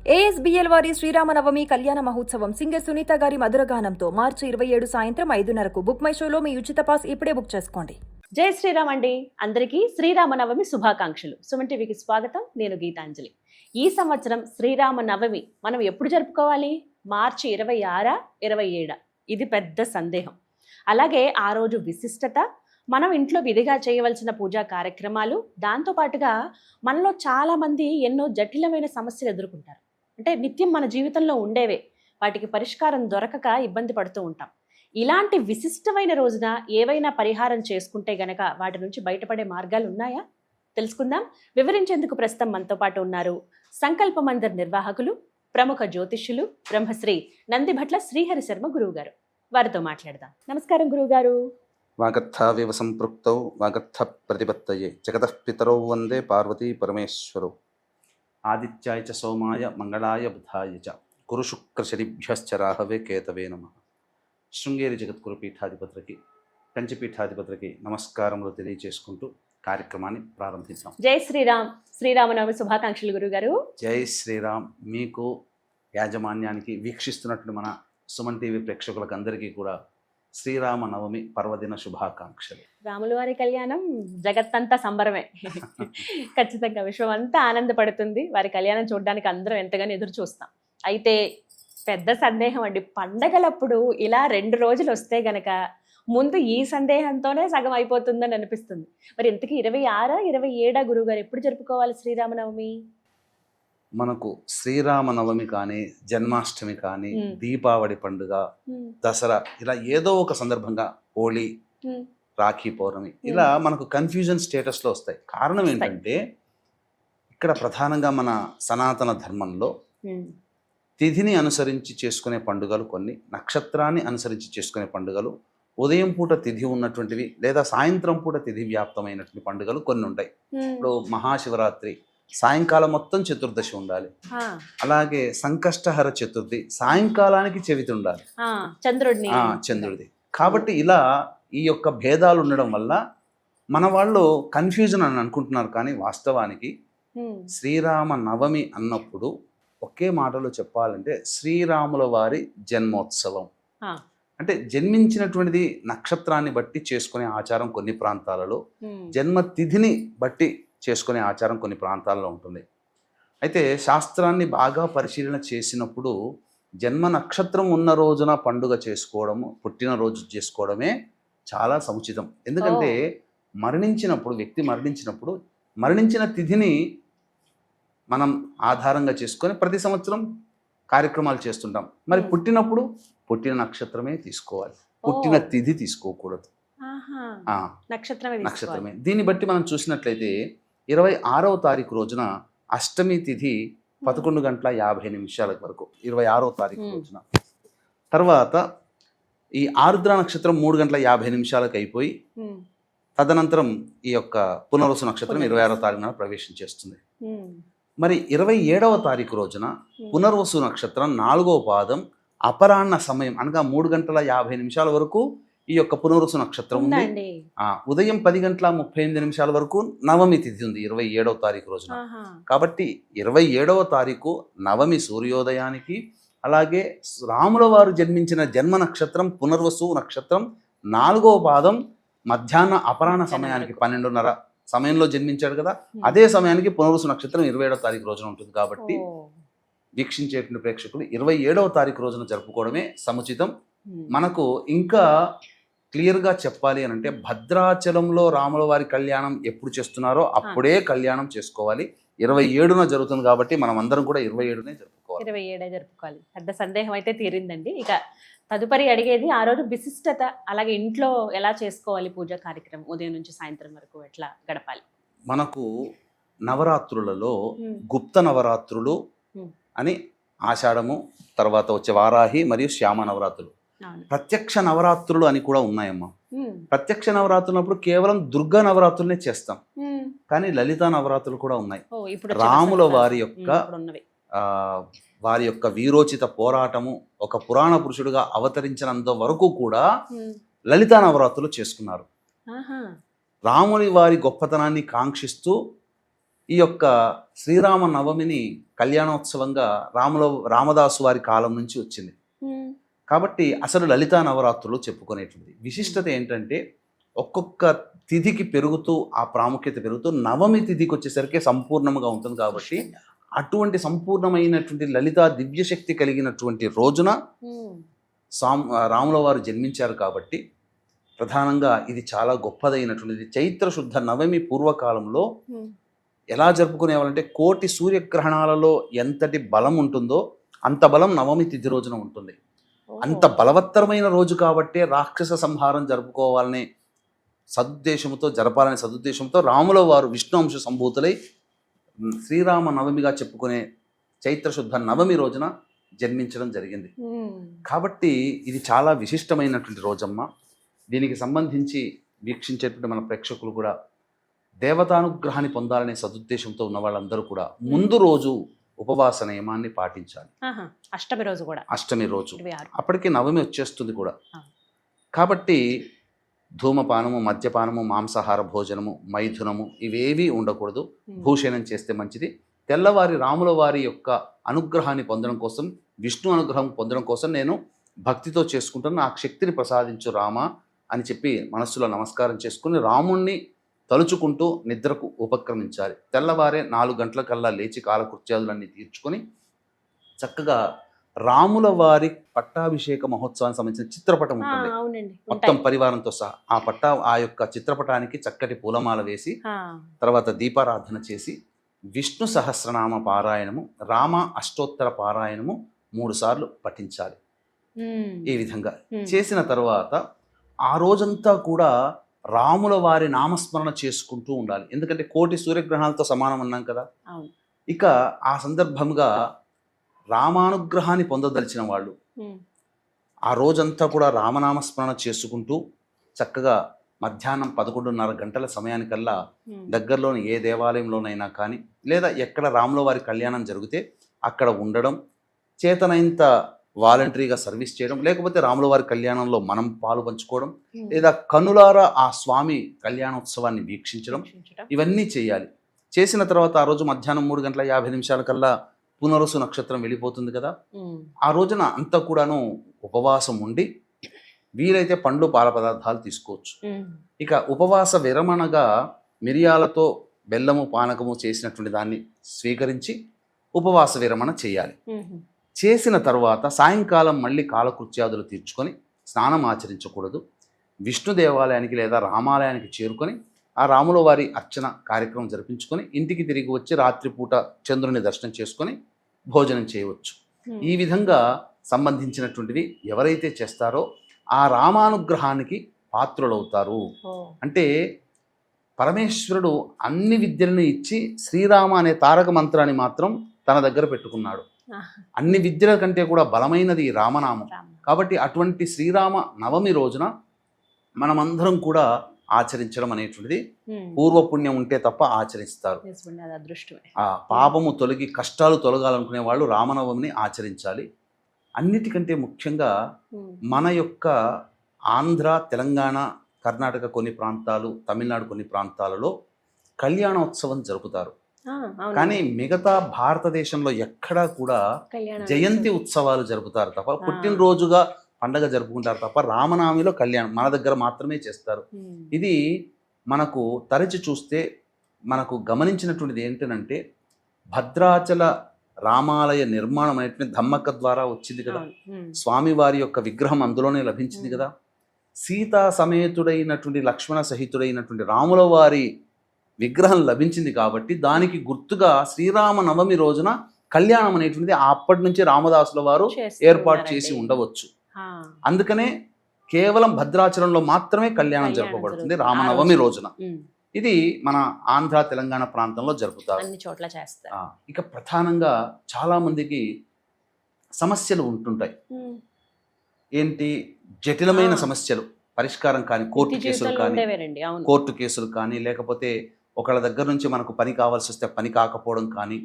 ASBL వారి శ్రీరామనవమి కళ్యాణ మహోత్సవం సింగర్ సునీత గారి మధురగానంతో మార్చి 27 సాయంత్రం 5:30కు బుక్ మై షోలో మీ ఉచిత పాస్ ఇప్పుడే బుక్ చేసుకోండి. జై శ్రీరామ్ అండి. అందరికీ శ్రీరామనవమి శుభాకాంక్షలు. సుమన్ టీవీకి స్వాగతం. నేను గీతాంజలి. ఈ సంవత్సరం శ్రీరామనవమి మనం ఎప్పుడు జరుపుకోవాలి? మార్చి 26, 27. ఇది పెద్ద సందేహం. అలాగే ఆ రోజు విశిష్టత, మనం ఇంట్లో విధిగా చేయవలసిన పూజా కార్యక్రమాలు, దాంతోపాటుగా మనలో చాలామంది ఎన్నో జటిలమైన సమస్యలు ఎదుర్కొంటారు. అంటే నిత్యం మన జీవితంలో ఉండేవే, వాటికి పరిష్కారం దొరకక ఇబ్బంది పడుతూ ఉంటాం. ఇలాంటి విశిష్టమైన రోజున ఏవైనా పరిహారం చేసుకుంటే గనక వాటి నుంచి బయటపడే మార్గాలు ఉన్నాయా? తెలుసుకుందాం. వివరించేందుకు ప్రస్తుతం మనతో పాటు ఉన్నారు సంకల్ప మందిర్ నిర్వాహకులు, ప్రముఖ జ్యోతిష్యులు, బ్రహ్మశ్రీ నందిభట్ల శ్రీహరి శర్మ గురువు గారు. వారితో మాట్లాడదాం. నమస్కారం గురువుగారు. వాగర్థావివ సంపృక్తౌ వాగర్థ ప్రతిపత్తయే జగతః పితరౌ వందే పార్వతీ పరమేశ్వరౌ. ఆదిత్యాయ చ సోమాయ మంగళాయ బుధాయ చ గురు శుక్ర శనిభ్యశ్చ రాహవే కేతవే నమః. శృంగేరి జగద్గురు పీఠాధిపతులకి, కంచిపీఠాధిపతులకి నమస్కారములు తెలియజేసుకుంటూ కార్యక్రమాన్ని ప్రారంభిద్దాం. జై శ్రీరామ్. శ్రీరామనవమి శుభాకాంక్షలు గురుగారు. జై శ్రీరామ్. మీకు, యాజమాన్యానికి, వీక్షిస్తున్నటువంటి మన సుమన్ టీవీ ప్రేక్షకులకు అందరికీ కూడా శ్రీరామ నవమి పర్వదిన శుభాకాంక్షలు. రాముల వారి కళ్యాణం జగత్తంతా సంబరమే. ఖచ్చితంగా విశ్వం అంతా ఆనందపడుతుంది. వారి కళ్యాణం చూడడానికి అందరం ఎంతగానో ఎదురు చూస్తాం. అయితే పెద్ద సందేహం అండి, పండగలప్పుడు ఇలా 2 రోజులు వస్తే గనక ముందు ఈ సందేహంతోనే సగం అయిపోతుందని అనిపిస్తుంది. మరి ఇంతకీ 26, 27 గురువుగారు ఎప్పుడు జరుపుకోవాలి శ్రీరామనవమి? మనకు శ్రీరామనవమి కానీ, జన్మాష్టమి కానీ, దీపావళి పండుగ, దసరా, ఇలా ఏదో ఒక సందర్భంగా, హోళీ, రాఖీ పౌర్ణమి, ఇలా మనకు కన్ఫ్యూజన్ స్టేటస్లో వస్తాయి. కారణం ఏంటంటే ఇక్కడ ప్రధానంగా మన సనాతన ధర్మంలో తిథిని అనుసరించి చేసుకునే పండుగలు కొన్ని, నక్షత్రాన్ని అనుసరించి చేసుకునే పండుగలు, ఉదయం పూట తిథి ఉన్నటువంటివి లేదా సాయంత్రం పూట తిథి వ్యాప్తమైనటువంటి పండుగలు కొన్ని ఉంటాయి. ఇప్పుడు మహాశివరాత్రి సాయంకాలం మొత్తం చతుర్దశి ఉండాలి. అలాగే సంకష్టహర చతుర్థి సాయంకాలానికి చవితి ఉండాలి, చంద్రుడిది. కాబట్టి ఇలా ఈ యొక్క భేదాలు ఉండడం వల్ల మన వాళ్ళు కన్ఫ్యూజన్ అని అనుకుంటున్నారు. కానీ వాస్తవానికి శ్రీరామ నవమి అన్నప్పుడు ఒకే మాటలో చెప్పాలంటే శ్రీరాముల వారి జన్మోత్సవం. అంటే జన్మించినటువంటిది నక్షత్రాన్ని బట్టి చేసుకునే ఆచారం కొన్ని ప్రాంతాలలో, జన్మ తిథిని బట్టి చేసుకునే ఆచారం కొన్ని ప్రాంతాల్లో ఉంటుంది. అయితే శాస్త్రాన్ని బాగా పరిశీలన చేసినప్పుడు జన్మ నక్షత్రం ఉన్న రోజున పండుగ చేసుకోవడము, పుట్టినరోజు చేసుకోవడమే చాలా సముచితం. ఎందుకంటే మరణించినప్పుడు, వ్యక్తి మరణించినప్పుడు మరణించిన తిథిని మనం ఆధారంగా చేసుకొని ప్రతి సంవత్సరం కార్యక్రమాలు చేస్తుంటాం. మరి పుట్టినప్పుడు పుట్టిన నక్షత్రమే తీసుకోవాలి, పుట్టిన తిథి తీసుకోకూడదు, నక్షత్రమే. దీన్ని బట్టి మనం చూసినట్లయితే 26వ తారీఖు రోజున అష్టమి తిథి 11:50 వరకు, 26వ తారీఖు రోజున. తర్వాత ఈ ఆరుద్ర నక్షత్రం 3:50 అయిపోయి తదనంతరం ఈ యొక్క పునర్వసు నక్షత్రం 26వ తారీఖున ప్రవేశం చేస్తుంది. మరి 27వ తారీఖు రోజున పునర్వసు నక్షత్రం 4వ పాదం అపరాహ్న సమయం అనగా 3:50 వరకు ఈ యొక్క పునర్వసు నక్షత్రం ఉంది. ఉదయం 10:38 వరకు నవమి తిథి ఉంది 27వ తారీఖు రోజున. కాబట్టి 27వ తారీఖు నవమి సూర్యోదయానికి, అలాగే రాముల వారు జన్మించిన జన్మ నక్షత్రం పునర్వసు నక్షత్రం 4వ పాదం మధ్యాహ్న అపరాహ్న సమయానికి 12:30 సమయంలో జన్మించాడు కదా, అదే సమయానికి పునర్వసు నక్షత్రం 27వ తారీఖు రోజున ఉంటుంది. కాబట్టి వీక్షించేటువంటి ప్రేక్షకులు 27వ తారీఖు రోజున జరుపుకోవడమే సముచితం. మనకు ఇంకా క్లియర్గా చెప్పాలి అని అంటే భద్రాచలంలో రాముల వారి కళ్యాణం ఎప్పుడు చేస్తున్నారో అప్పుడే కళ్యాణం చేసుకోవాలి. 27న జరుగుతుంది కాబట్టి మనం అందరం కూడా 27నే జరుపుకోవాలి. 27 జరుపుకోవాలి. పెద్ద సందేహం అయితే తీరిందండి. ఇక తదుపరి అడిగేది ఆ రోజు విశిష్టత, అలాగే ఇంట్లో ఎలా చేసుకోవాలి పూజా కార్యక్రమం, ఉదయం నుంచి సాయంత్రం వరకు ఎట్లా గడపాలి? మనకు నవరాత్రులలో గుప్త నవరాత్రులు అని ఆషాఢము తర్వాత వచ్చే వారాహి మరియు శ్యామ నవరాత్రులు, ప్రత్యక్ష నవరాత్రులు అని కూడా ఉన్నాయమ్మా. ప్రత్యక్ష నవరాత్రులప్పుడు కేవలం దుర్గా నవరాత్రులనే చేస్తాం, కానీ లలితా నవరాత్రులు కూడా ఉన్నాయి. రాముల వారి యొక్క వీరోచిత పోరాటము, ఒక పురాణ పురుషుడుగా అవతరించినంత వరకు కూడా లలితా నవరాత్రులు చేసుకున్నారు. రాముని వారి గొప్పతనాన్ని కాంక్షిస్తూ ఈ యొక్క శ్రీరామ నవమిని కళ్యాణోత్సవంగా రామదాసు వారి కాలం నుంచి వచ్చింది. కాబట్టి అసలు లలితా నవరాత్రులు చెప్పుకునేటువంటి విశిష్టత ఏంటంటే ఒక్కొక్క తిథికి పెరుగుతూ ఆ ప్రాముఖ్యత పెరుగుతూ నవమి తిథికి వచ్చేసరికి సంపూర్ణంగా ఉంటుంది. కాబట్టి అటువంటి సంపూర్ణమైనటువంటి లలితా దివ్యశక్తి కలిగినటువంటి రోజున రాముల వారు జన్మించారు. కాబట్టి ప్రధానంగా ఇది చాలా గొప్పదైనటువంటిది. చైత్ర శుద్ధ నవమి పూర్వకాలంలో ఎలా జరుపుకునేవాళ్ళంటే కోటి సూర్యగ్రహణాలలో ఎంతటి బలం ఉంటుందో అంత బలం నవమి తిథి రోజున ఉంటుంది. అంత బలవత్తరమైన రోజు కాబట్టే రాక్షస సంహారం జరుపుకోవాలనే సదుద్దేశంతో జరపాలనే సదుద్దేశంతో రాముల వారు విష్ణు అంశ సంభూతులై శ్రీరామ నవమిగా చెప్పుకునే చైత్రశుద్ధ నవమి రోజున జన్మించడం జరిగింది. కాబట్టి ఇది చాలా విశిష్టమైనటువంటి రోజమ్మ. దీనికి సంబంధించి వీక్షించేటువంటి మన ప్రేక్షకులు కూడా దేవతానుగ్రహాన్ని పొందాలనే సదుద్దేశంతో ఉన్న వాళ్ళందరూ కూడా ముందు రోజు ఉపవాస నియమాన్ని పాటించాలి. అష్టమి రోజు అప్పటికి నవమి వచ్చేస్తుంది కూడా. కాబట్టి ధూమపానము, మద్యపానము, మాంసాహార భోజనము, మైథునము ఇవేవీ ఉండకూడదు. భూషణం చేస్తే మంచిది. తెల్లవారి రాముల వారి యొక్క అనుగ్రహాన్ని పొందడం కోసం, విష్ణు అనుగ్రహం పొందడం కోసం నేను భక్తితో చేసుకుంటాను, నాకు శక్తిని ప్రసాదించు రామ అని చెప్పి మనస్సులో నమస్కారం చేసుకుని రాముణ్ణి తలుచుకుంటూ నిద్రకు ఉపక్రమించాలి. తెల్లవారే 4 గంటలకల్లా లేచి కాలకృత్యాదులన్నీ తీర్చుకొని చక్కగా రాముల వారి పట్టాభిషేక మహోత్సవానికి సంబంధించిన చిత్రపటం ఉంటుంది మొత్తం పరివారంతో సహా. ఆ యొక్క చిత్రపటానికి చక్కటి పూలమాల వేసి తర్వాత దీపారాధన చేసి విష్ణు సహస్రనామ పారాయణము, రామ అష్టోత్తర పారాయణము 3 సార్లు పఠించాలి. ఈ విధంగా చేసిన తర్వాత ఆ రోజంతా కూడా రాముల వారి నామస్మరణ చేసుకుంటూ ఉండాలి. ఎందుకంటే కోటి సూర్యగ్రహణాలతో సమానం అన్నాం కదా. ఇక ఆ సందర్భంగా రామానుగ్రహాన్ని పొందదలిచిన వాళ్ళు ఆ రోజంతా కూడా రామనామస్మరణ చేసుకుంటూ చక్కగా మధ్యాహ్నం 11:30 గంటల సమయానికల్లా దగ్గరలోని ఏ దేవాలయంలోనైనా కానీ లేదా ఎక్కడ రాముల వారి కళ్యాణం జరిగితే అక్కడ ఉండడం, చేతనైనంత వాలంటరీగా సర్వీస్ చేయడం, లేకపోతే రాముల వారి కళ్యాణంలో మనం పాలు పంచుకోవడం, లేదా కనులారా ఆ స్వామి కళ్యాణోత్సవాన్ని వీక్షించడం, ఇవన్నీ చేయాలి. చేసిన తర్వాత ఆ రోజు మధ్యాహ్నం 3:50 కల్లా పునరుసు నక్షత్రం వెళ్ళిపోతుంది కదా. ఆ రోజున అంతా కూడాను ఉపవాసం ఉండి వీలైతే పండ్లు పాల పదార్థాలు తీసుకోవచ్చు. ఇక ఉపవాస విరమణగా మిరియాలతో బెల్లము పానకము చేసినటువంటి దాన్ని స్వీకరించి ఉపవాస విరమణ చేయాలి. చేసిన తర్వాత సాయంకాలం మళ్ళీ కాలకృత్యాదులు తీర్చుకొని స్నానం ఆచరించకూడదు. విష్ణు దేవాలయానికి లేదా రామాలయానికి చేరుకొని ఆ రాముల వారి అర్చన కార్యక్రమం జరిపించుకొని ఇంటికి తిరిగి వచ్చి రాత్రిపూట చంద్రుని దర్శనం చేసుకొని భోజనం చేయవచ్చు. ఈ విధంగా సంబంధించినటువంటివి ఎవరైతే చేస్తారో ఆ రామానుగ్రహానికి పాత్రులవుతారు. అంటే పరమేశ్వరుడు అన్ని విద్యలను ఇచ్చి శ్రీరామ అనే తారక మంత్రాన్ని మాత్రం తన దగ్గర పెట్టుకున్నాడు. అన్ని విద్యల కంటే కూడా బలమైనది రామనామం. కాబట్టి అటువంటి శ్రీరామ నవమి రోజున మనమందరం కూడా ఆచరించడం అనేటువంటిది పూర్వపుణ్యం ఉంటే తప్ప ఆచరిస్తారు. ఆ పాపము తొలగి కష్టాలు తొలగాలనుకునే వాళ్ళు రామనవమిని ఆచరించాలి. అన్నిటికంటే ముఖ్యంగా మన యొక్క ఆంధ్ర, తెలంగాణ, కర్ణాటక కొన్ని ప్రాంతాలు, తమిళనాడు కొన్ని ప్రాంతాలలో కళ్యాణోత్సవం జరుపుతారు. కానీ మిగతా భారతదేశంలో ఎక్కడా కూడా జయంతి ఉత్సవాలు జరుపుతారు తప్ప, పుట్టినరోజుగా పండగ జరుపుకుంటారు తప్ప రామనామిలో కళ్యాణం మన దగ్గర మాత్రమే చేస్తారు. ఇది మనకు తరచి చూస్తే మనకు గమనించినటువంటిది ఏంటంటే భద్రాచల రామాలయ నిర్మాణం అనేటువంటి ధమ్మక్క ద్వారా వచ్చింది కదా. స్వామివారి యొక్క విగ్రహం అందులోనే లభించింది కదా. సీతా సమేతుడైనటువంటి లక్ష్మణ సహితుడైనటువంటి రాముల వారి విగ్రహం లభించింది కాబట్టి దానికి గుర్తుగా శ్రీరామ నవమి రోజున కళ్యాణం అనేటువంటిది అప్పటి నుంచి రామదాసుల వారు ఏర్పాటు చేసి ఉండవచ్చు. అందుకనే కేవలం భద్రాచలంలో మాత్రమే కళ్యాణం జరపబడుతుంది రామనవమి రోజున. ఇది మన ఆంధ్ర, తెలంగాణ ప్రాంతంలో జరుపుతారు. ఇక ప్రధానంగా చాలా మందికి సమస్యలు ఉంటుంటాయి. ఏంటి? జటిలమైన సమస్యలు పరిష్కారం కానీ కోర్టు కేసులు కానీ లేకపోతే ఒకళ్ళ దగ్గర నుంచి మనకు పని కావాల్సి వస్తే పని కాకపోవడం కానీ,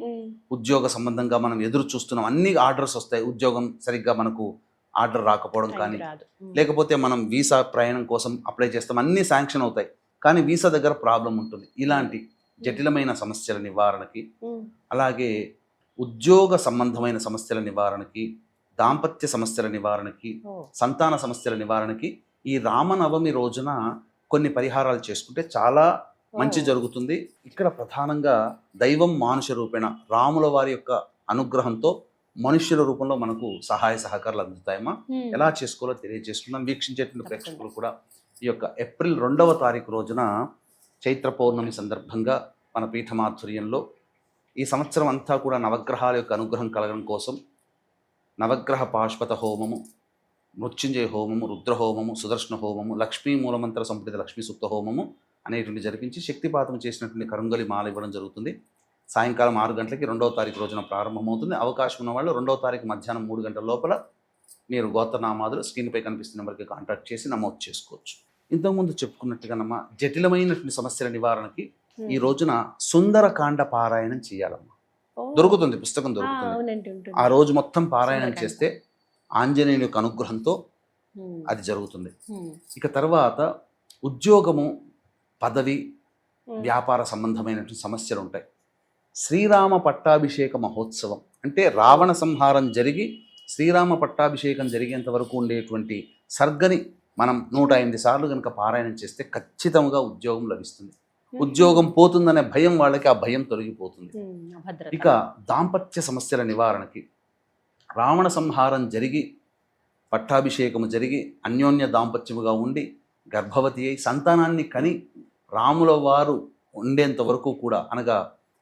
ఉద్యోగ సంబంధంగా మనం ఎదురు చూస్తున్నాం, అన్ని ఆర్డర్స్ వస్తాయి, ఉద్యోగం సరిగ్గా మనకు ఆర్డర్ రాకపోవడం కానీ, లేకపోతే మనం వీసా ప్రయాణం కోసం అప్లై చేస్తాం, అన్నీ శాంక్షన్ అవుతాయి కానీ వీసా దగ్గర ప్రాబ్లం ఉంటుంది. ఇలాంటి జటిలమైన సమస్యల నివారణకి, ఉమ్, అలాగే ఉద్యోగ సంబంధమైన సమస్యల నివారణకి, దాంపత్య సమస్యల నివారణకి, ఓ, సంతాన సమస్యల నివారణకి ఈ రామనవమి రోజున కొన్ని పరిహారాలు చేసుకుంటే చాలా మంచి జరుగుతుంది. ఇక్కడ ప్రధానంగా దైవం మానుష రూపేణ రాముల వారి యొక్క అనుగ్రహంతో మనుష్యుల రూపంలో మనకు సహాయ సహకారాలు అందుతాయమ్మా. ఉమ్, ఎలా చేసుకోవాలో తెలియజేసుకుందాం. వీక్షించేటువంటి ప్రేక్షకులు కూడా ఈ యొక్క ఏప్రిల్ 2వ తారీఖు రోజున చైత్ర పౌర్ణమి సందర్భంగా మన పీఠమాధుర్యంలో ఈ సంవత్సరం అంతా కూడా నవగ్రహాల యొక్క అనుగ్రహం కలగడం కోసం నవగ్రహ పాశుపత హోమము, మృత్యుంజయ హోమము, రుద్రహోమము, సుదర్శన హోమము, లక్ష్మీ మూలమంత్ర సంపుటిత లక్ష్మీ సూక్త హోమము అనేటువంటి జరిపించి శక్తిపాతం చేసినటువంటి కరుంగలి మాల ఇవ్వడం జరుగుతుంది. సాయంకాలం 6 గంటలకి 2వ తారీఖు రోజున ప్రారంభమవుతుంది. అవకాశం ఉన్న వాళ్ళు 2వ తారీఖు మధ్యాహ్నం 3 గంటల లోపల మీరు గోత్రనామాదులు స్క్రీన్పై కనిపిస్తున్న నెంబర్కి కాంటాక్ట్ చేసి నమోదు చేసుకోవచ్చు. ఇంతకుముందు చెప్పుకున్నట్టుగానమ్మా, జటిలమైనటువంటి సమస్యల నివారణకి ఈ రోజున సుందరకాండ పారాయణం చేయాలమ్మా. ఓ, దొరుకుతుంది, పుస్తకం ఆ, దొరుకుతుంది. అవునండి, ఉంటుంది. ఆ రోజు మొత్తం పారాయణం సుందరకాండ. చేస్తే ఆంజనేయుని యొక్క అనుగ్రహంతో ఉమ్, అది జరుగుతుంది. ఉమ్, ఇక తర్వాత ఉద్యోగము, పదవి, ఉమ్, వ్యాపార సంబంధమైనటువంటి సమస్యలు ఉంటాయి. శ్రీరామ పట్టాభిషేక మహోత్సవం అంటే రావణ సంహారం జరిగి శ్రీరామ పట్టాభిషేకం జరిగేంత వరకు ఉండేటువంటి సర్గని మనం 108 సార్లు కనుక పారాయణం చేస్తే ఖచ్చితంగా ఉద్యోగం లభిస్తుంది. ఉద్యోగం పోతుందనే భయం వాళ్ళకి, ఆ భయం తొలగిపోతుంది. ఉమ్, అభద్రత. ఇక దాంపత్య సమస్యల నివారణకి రావణ సంహారం జరిగి పట్టాభిషేకము జరిగి అన్యోన్య దాంపత్యముగా ఉండి గర్భవతి అయి సంతానాన్ని కని రాముల వారు ఉండేంత వరకు కూడా, అనగా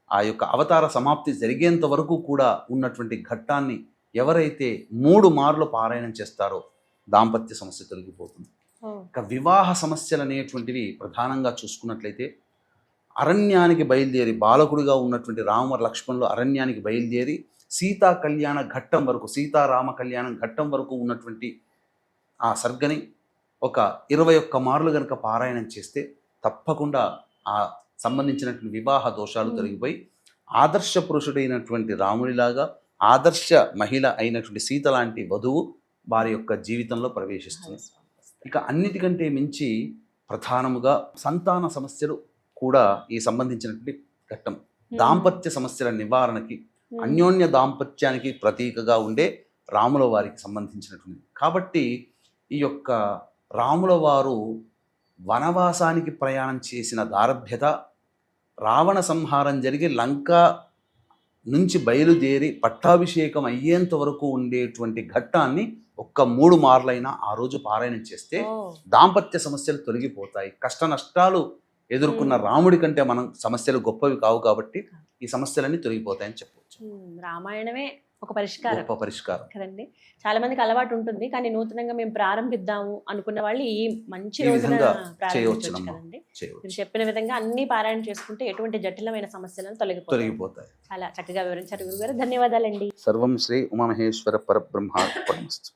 ఆ యొక్క అవతార సమాప్తి జరిగేంత వరకు కూడా ఉన్నటువంటి ఘట్టాన్ని ఎవరైతే 3 మార్లు పారాయణం చేస్తారో దాంపత్య సమస్య తొలగిపోతుంది. ఓ, ఇక వివాహ సమస్యలు అనేటువంటివి ప్రధానంగా చూసుకున్నట్లయితే అరణ్యానికి బయలుదేరి బాలకుడిగా ఉన్నటువంటి రామ లక్ష్మణులు అరణ్యానికి బయలుదేరి సీతా కళ్యాణ ఘట్టం వరకు, సీతారామ కళ్యాణం ఘట్టం వరకు ఉన్నటువంటి ఆ సర్గని ఒక 21 మార్లు కనుక పారాయణం చేస్తే తప్పకుండా ఆ సంబంధించినటువంటి వివాహ దోషాలు తొలగిపోయి ఆదర్శ పురుషుడైనటువంటి రాముడిలాగా ఆదర్శ మహిళ అయినటువంటి సీత లాంటి వధువు వారి యొక్క జీవితంలో ప్రవేశిస్తుంది. ఇక అన్నిటికంటే మించి ప్రధానముగా సంతాన సమస్యలు కూడా ఈ సంబంధించినటువంటి ఘట్టం. దాంపత్య సమస్యల నివారణకి, అన్యోన్య దాంపత్యానికి ప్రతీకగా ఉండే రాముల వారికి సంబంధించినటువంటి. కాబట్టి ఈ యొక్క రాముల వారు వనవాసానికి ప్రయాణం చేసిన దారభ్యత, రావణ సంహారం జరిగి లంక నుంచి బయలుదేరి పట్టాభిషేకం అయ్యేంత వరకు ఉండేటువంటి ఘట్టాన్ని ఒక్క 3 మార్లైనా ఆ రోజు పారాయణం చేస్తే ఓ, దాంపత్య సమస్యలు తొలగిపోతాయి. కష్ట నష్టాలు ఎదుర్కొన్న రాముడి కంటే మనం సమస్యలు గొప్పవి కావు కాబట్టి ఈ సమస్యలన్నీ తొలగిపోతాయని చెప్పవచ్చు. ఉమ్, రామాయణమే ఒక పరిష్కారం గొప్ప పరిష్కారం. కదండి. చాలా మందికి అలవాటు ఉంటుంది, కానీ నూతనంగా మేము ప్రారంభిద్దాము అనుకున్న వాళ్ళు ఈ మంచి ఈ రోజున విధంగా ప్రారంభించవచ్చు చేయవచ్చునమ్మా. కదండి. చేయవచ్చు, మీరు చెప్పిన విధంగా అన్ని పారాయణ చేసుకుంటే ఎటువంటి జటిలమైన సమస్యలను తొలగిపోతాయి. తొలగిపోతాయి. చాలా చక్కగా వివరించారు గురుగారు. ధన్యవాదాలండి. సర్వం శ్రీ ఉమామహేశ్వర పరబ్రహ్మార్పణమస్తు.